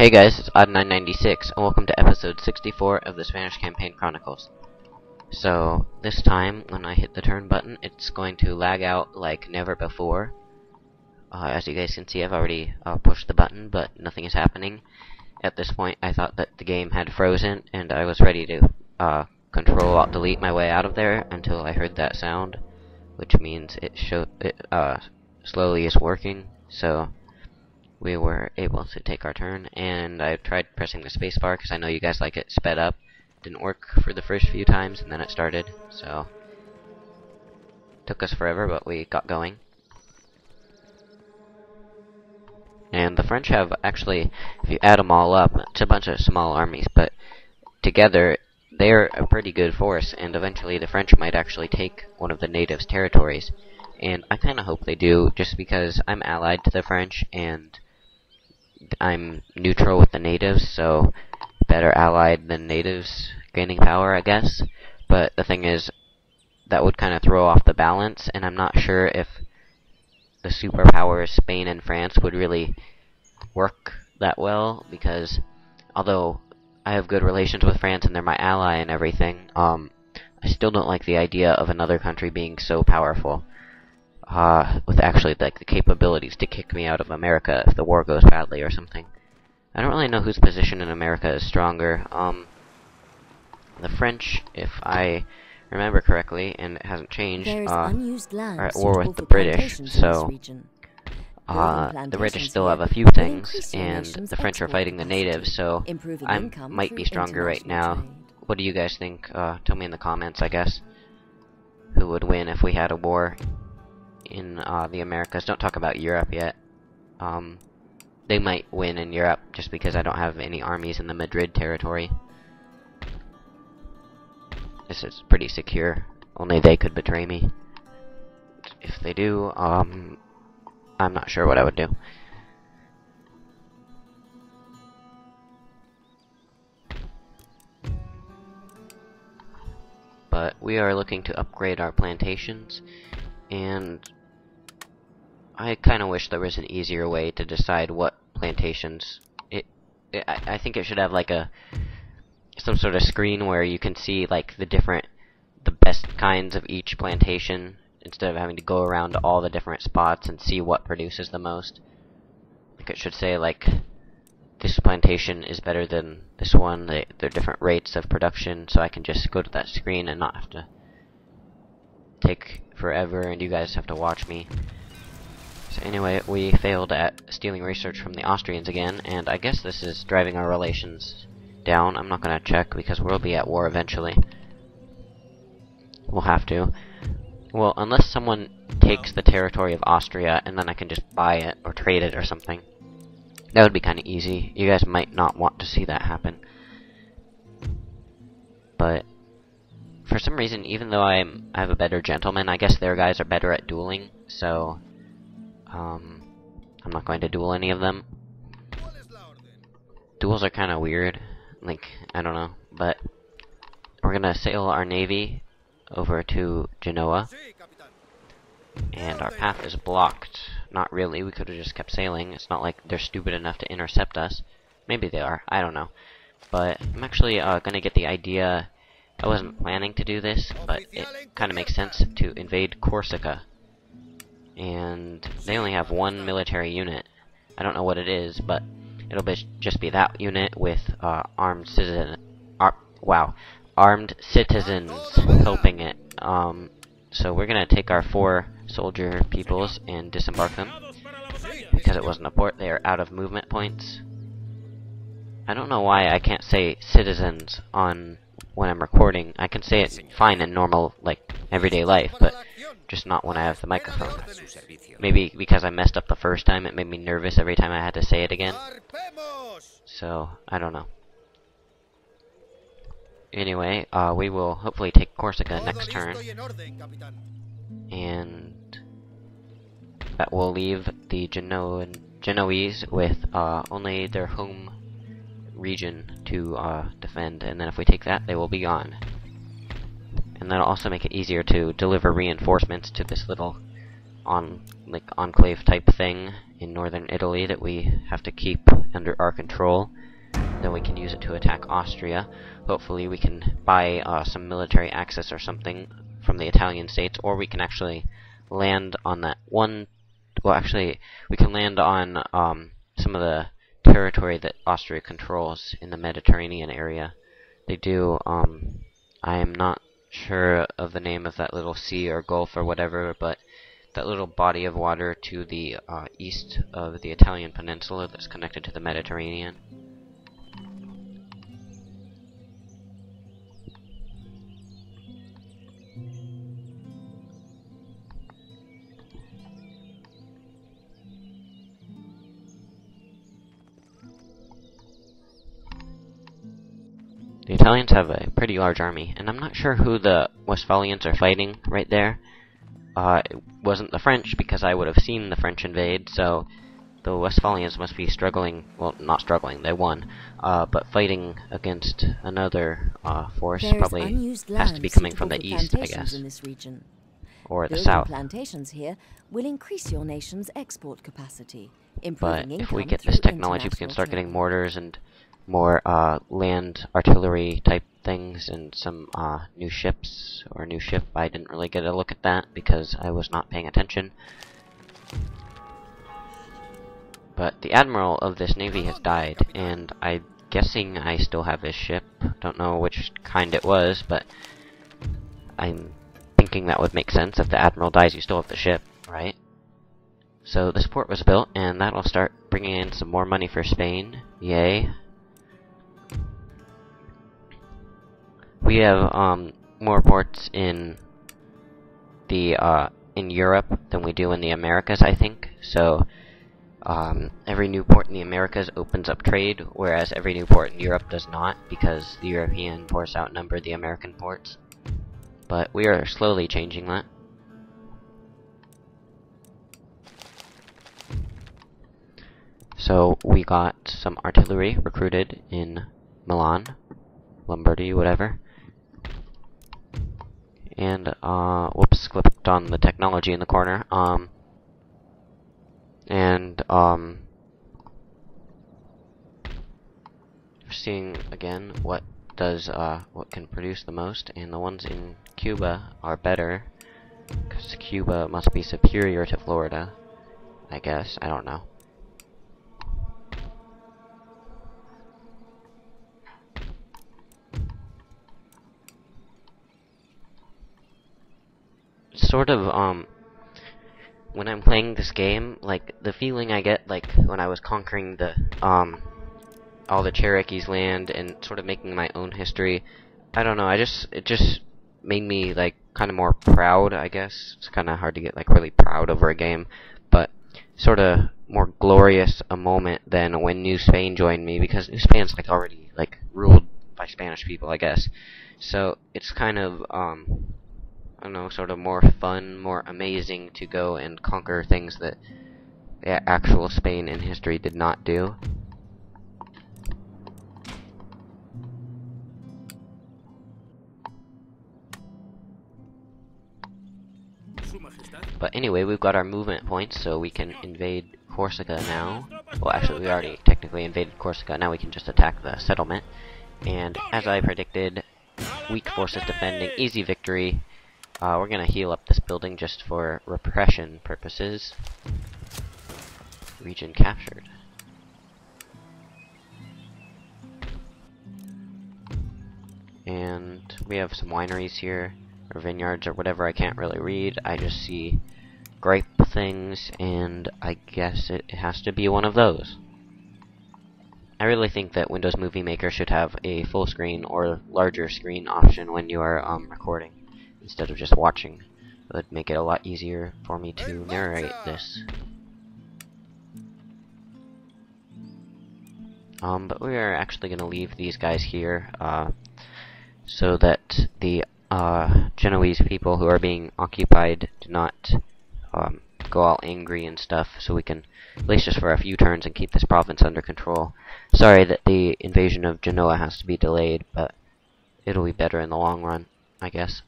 Hey guys, it's Odd996, and welcome to episode 64 of the Spanish Campaign Chronicles. So, this time, when I hit the turn button, it's going to lag out like never before. As you guys can see, I've already pushed the button, but nothing is happening. At this point, I thought that the game had frozen, and I was ready to Control-Alt-Delete my way out of there until I heard that sound, which means it slowly is working, so we were able to take our turn, and I tried pressing the spacebar because I know you guys like it sped up. Didn't work for the first few times, and then it started, so took us forever, but we got going. And the French have actually, if you add them all up, it's a bunch of small armies, but together they're a pretty good force, and eventually the French might actually take one of the natives' territories. And I kind of hope they do, just because I'm allied to the French, and I'm neutral with the natives, so better allied than natives gaining power, I guess. But the thing is, that would kind of throw off the balance, and I'm not sure if the superpowers Spain and France would really work that well, because although I have good relations with France and they're my ally and everything, I still don't like the idea of another country being so powerful. With actually like the capabilities to kick me out of America if the war goes badly or something. I don't really know whose position in America is stronger. The French, if I remember correctly, and it hasn't changed, are at war with the British, so the British still have a few things, and the French are fighting the natives, so I might be stronger right now. What do you guys think? Tell me in the comments, I guess, who would win if we had a war in the Americas. Don't talk about Europe yet. They might win in Europe just because I don't have any armies in the Madrid territory. This is pretty secure. Only they could betray me. If they do, I'm not sure what I would do. But we are looking to upgrade our plantations, and I kind of wish there was an easier way to decide what plantations. I think it should have like some sort of screen where you can see like the best kinds of each plantation instead of having to go around to all the different spots and see what produces the most. Like it should say like this plantation is better than this one. They're different rates of production, so I can just go to that screen and not have to take forever and you guys have to watch me. So anyway, we failed at stealing research from the Austrians again, and I guess this is driving our relations down. I'm not gonna check because we'll be at war eventually. We'll have to. Well, unless someone takes the territory of Austria and then I can just buy it or trade it or something. That would be kinda easy. You guys might not want to see that happen. But for some reason, even though I have a better gentleman, I guess their guys are better at dueling, so I'm not going to duel any of them. Duels are kind of weird, like, I don't know, but we're gonna sail our navy over to Genoa, and our path is blocked. Not really, we could have just kept sailing. It's not like they're stupid enough to intercept us. Maybe they are, I don't know. But I'm actually gonna get the idea. I wasn't planning to do this, but it kind of makes sense to invade Corsica. And they only have one military unit. I don't know what it is, but it'll just be that unit with armed citizens helping it. So we're gonna take our 4 soldier peoples and disembark them because it wasn't a port. They are out of movement points. I don't know why I can't say citizens on when I'm recording. I can say it fine in normal, like, everyday life, but just not when I have the microphone. Maybe because I messed up the first time, it made me nervous every time I had to say it again. So, I don't know. Anyway, we will hopefully take Corsica next turn. And that will leave the Genoese with only their home region to defend, and then if we take that, they will be gone. And that'll also make it easier to deliver reinforcements to this little enclave type thing, in northern Italy that we have to keep under our control. Then we can use it to attack Austria. Hopefully we can buy some military access or something from the Italian states, or we can actually land on that one. Well, actually, we can land on some of the territory that Austria controls in the Mediterranean area. They do. I am not sure of the name of that little sea or gulf or whatever, but that little body of water to the east of the Italian peninsula that's connected to the Mediterranean. The Italians have a pretty large army, and I'm not sure who the Westphalians are fighting right there. It wasn't the French, because I would have seen the French invade, so the Westphalians must be struggling. Well, not struggling, they won. But fighting against another force probably has to be coming from the east, I guess. In this region. Or the Building south. plantations here will increase your nation's export capacity, But improving if we income get this through technology, we can international start trade. getting mortars and more land artillery type things, and some new ships, or a new ship. I didn't really get a look at that because I was not paying attention. But the admiral of this navy has died, and I'm guessing I still have his ship. Don't know which kind it was, but I'm thinking that would make sense. If the admiral dies, you still have the ship, right? So this port was built, and that'll start bringing in some more money for Spain. Yay. We have more ports in the in Europe than we do in the Americas, I think. So every new port in the Americas opens up trade, whereas every new port in Europe does not, because the European ports outnumber the American ports. But we are slowly changing that. So we got some artillery recruited in Milan, Lombardy, whatever. And, whoops, clicked on the technology in the corner. We're seeing again what can produce the most, and the ones in Cuba are better, because Cuba must be superior to Florida, I guess. I don't know. Sort of, when I'm playing this game, like, the feeling I get, like, when I was conquering the, all the Cherokees' land and sort of making my own history, I don't know, it just made me, like, kind of more proud, I guess. It's kind of hard to get, like, really proud over a game, but sort of more glorious a moment than when New Spain joined me, because New Spain's, like, already, like, ruled by Spanish people, I guess. So, it's kind of, I don't know, sort of more fun, more amazing to go and conquer things that the actual Spain in history did not do. But anyway, we've got our movement points, so we can invade Corsica now. Well, actually, we already technically invaded Corsica. Now we can just attack the settlement. And as I predicted, weak forces defending, easy victory. We're gonna heal up this building just for repression purposes. Region captured. And we have some wineries here, or vineyards, or whatever. I can't really read. I just see grape things, and I guess it has to be one of those. I really think that Windows Movie Maker should have a full screen or larger screen option when you are recording, instead of just watching. It would make it a lot easier for me to narrate this. But we are actually going to leave these guys here, so that the Genoese people who are being occupied do not go all angry and stuff, so we can, at least just for a few turns, and keep this province under control. Sorry that the invasion of Genoa has to be delayed, but it'll be better in the long run, I guess.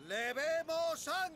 ¡Le vemos